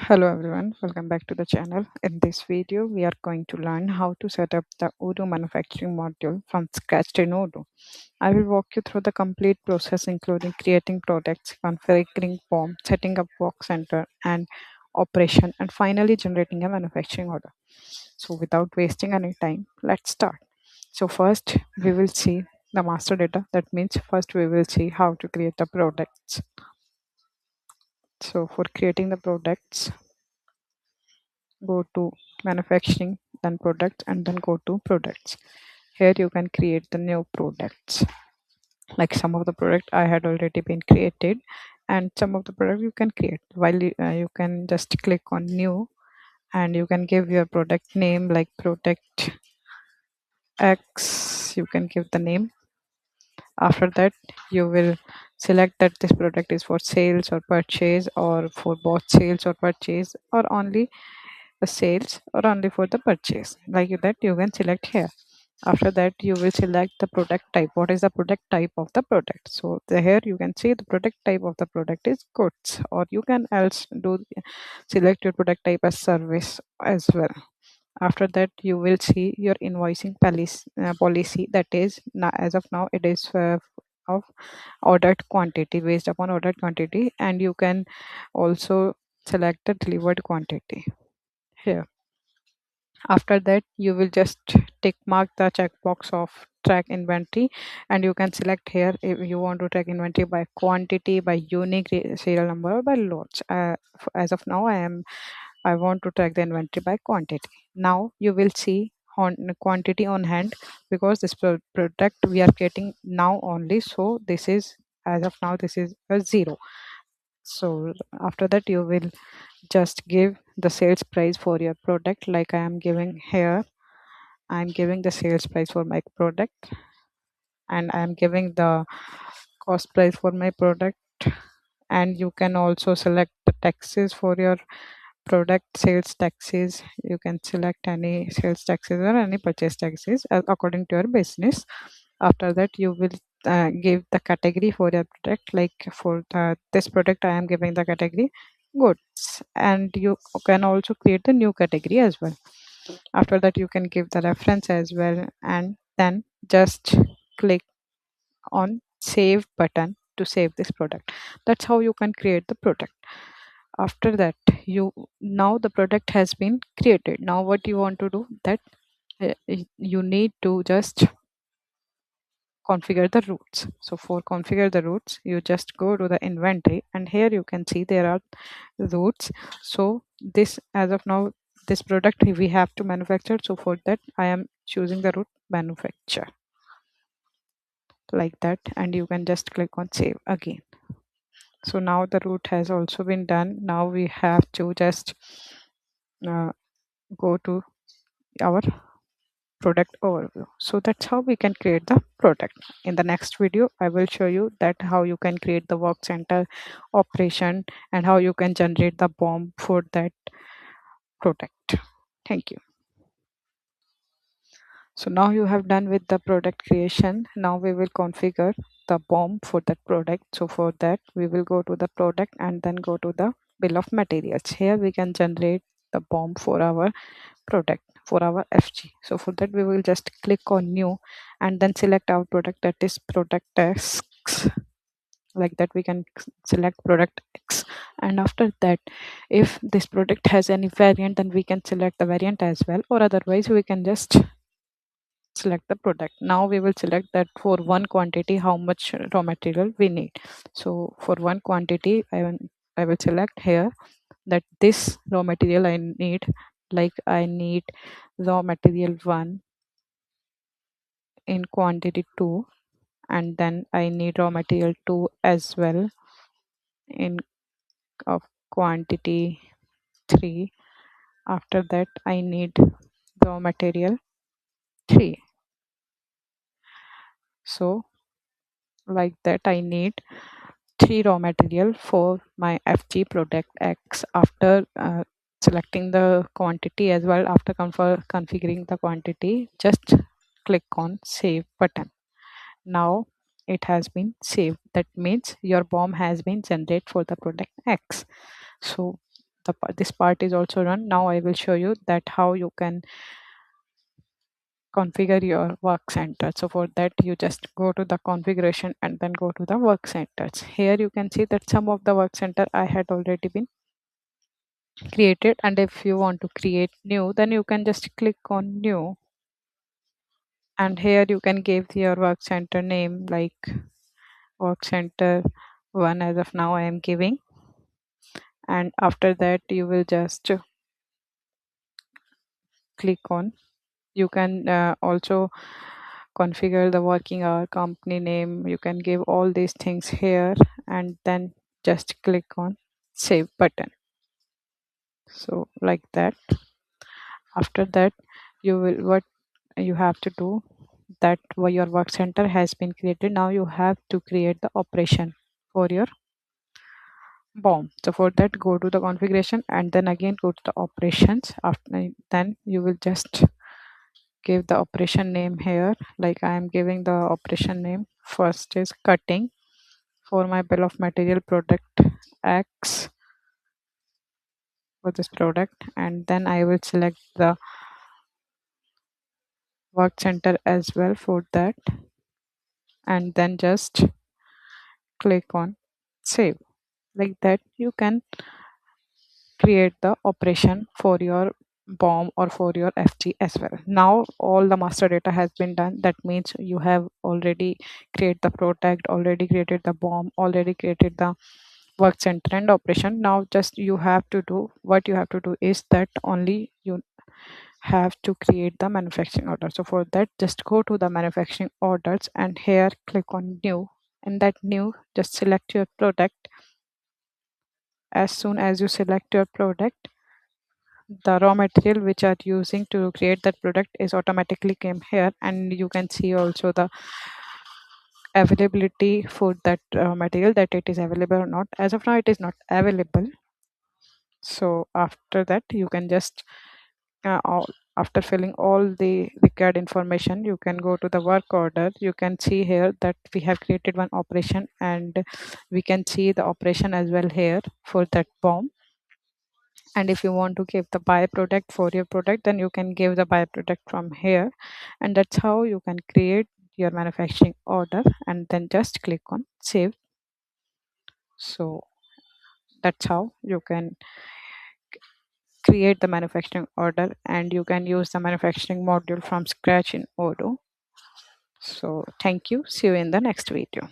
Hello everyone, welcome back to the channel. In this video, we are going to learn how to set up the Odoo Manufacturing module from scratch in Odoo. I will walk you through the complete process including creating products, configuring form, setting up work center and operation, and finally generating a manufacturing order. So without wasting any time, let's start. So first we will see the master data. That means first we will see how to create the products. So for creating the products, go to manufacturing, then products, and then go to products. Here you can create the new products. Like some of the product I had already been created, and some of the product you can create. While you can just click on new, and you can give your product name like product X. You can give the name. After that, you will select that this product is for sales or purchase, or for both sales or purchase, or only the sales, or only for the purchase. Like that you can select here. After that you will select the product type. What is the product type of the product? So here you can see the product type of the product is goods, or you can else do select your product type as service as well. After that you will see your invoicing policy, that is as of now it is of ordered quantity, based upon ordered quantity, and you can also select the delivered quantity here. After that you will just tick mark the checkbox of track inventory, and you can select here if you want to track inventory by quantity, by unique serial number, or by lots. As of now I want to track the inventory by quantity. Now you will see on quantity on hand, because this product we are getting now only, so this is, as of now this is a zero. So after that you will just give the sales price for your product, like I am giving here. I'm giving the sales price for my product, and I'm giving the cost price for my product. And you can also select the taxes for your product, sales taxes. You can select any sales taxes or any purchase taxes according to your business. After that you will give the category for your product, like for this product I am giving the category goods, and you can also create the new category as well. After that you can give the reference as well, and then just click on save button to save this product. That's how you can create the product. After that, you now the product has been created. Now what you want to do, that you need to just configure the routes. So for configure the routes, you just go to the inventory, and here you can see there are routes. So this, as of now, this product we have to manufacture, so for that I am choosing the route manufacture, like that, and you can just click on save again. So now the route has also been done. Now we have to just uh, go to our product overview. So that's how we can create the product. In the next video I will show you that how you can create the work center operation, and how you can generate the bomb for that product. Thank you. So now you have done with the product creation. Now we will configure the bomb for that product. So for that we will go to the product and then go to the bill of materials. Here we can generate the bomb for our product, for our FG. So for that we will just click on new, and then select our product, that is product X. Like that we can select product X, and after that if this product has any variant, then we can select the variant as well, or otherwise we can just select the product. Now we will select that for one quantity how much raw material we need. So for one quantity I will select here that this raw material I need, like I need raw material 1 in quantity 2, and then I need raw material 2 as well in of quantity 3. After that I need raw material 3. So like that I need 3 raw material for my FG product X. After selecting the quantity as well, after configuring the quantity, just click on save button. Now it has been saved. That means your bomb has been generated for the product X. So this part is also run. Now I will show you that how you can configure your work center. So for that, you just go to the configuration and then go to the work centers. Here you can see that some of the work center I had already been created, and if you want to create new, then you can just click on new, and here you can give your work center name like work center 1. As of now I am giving, and after that you will just click on. You can also configure the working hour, company name. You can give all these things here, and then just click on save button. So like that. After that, you will what you have to do, that your work center has been created. Now you have to create the operation for your bomb. So for that, go to the configuration and then again go to the operations. After then you will just give the operation name here, like I am giving the operation name. First is cutting for my bill of material product X for this product, and then I will select the work center as well for that, and then just click on save. Like that you can create the operation for your bomb or for your FG as well. Now all the master data has been done. That means you have already created the product, already created the bomb, already created the work center and operation. Now just you have to do, what you have to do is that only you have to create the manufacturing order. So for that, just go to the manufacturing orders and here click on new. In that new, just select your product. As soon as you select your product, the raw material which are using to create that product is automatically came here, and you can see also the availability for that material, that it is available or not. As of now it is not available. So after that you can just after filling all the required information, you can go to the work order. You can see here that we have created one operation, and we can see the operation as well here for that bomb. And if you want to give the byproduct for your product, then you can give the byproduct from here, and that's how you can create your manufacturing order and then just click on save. So that's how you can create the manufacturing order, and you can use the manufacturing module from scratch in Odoo. So thank you. See you in the next video.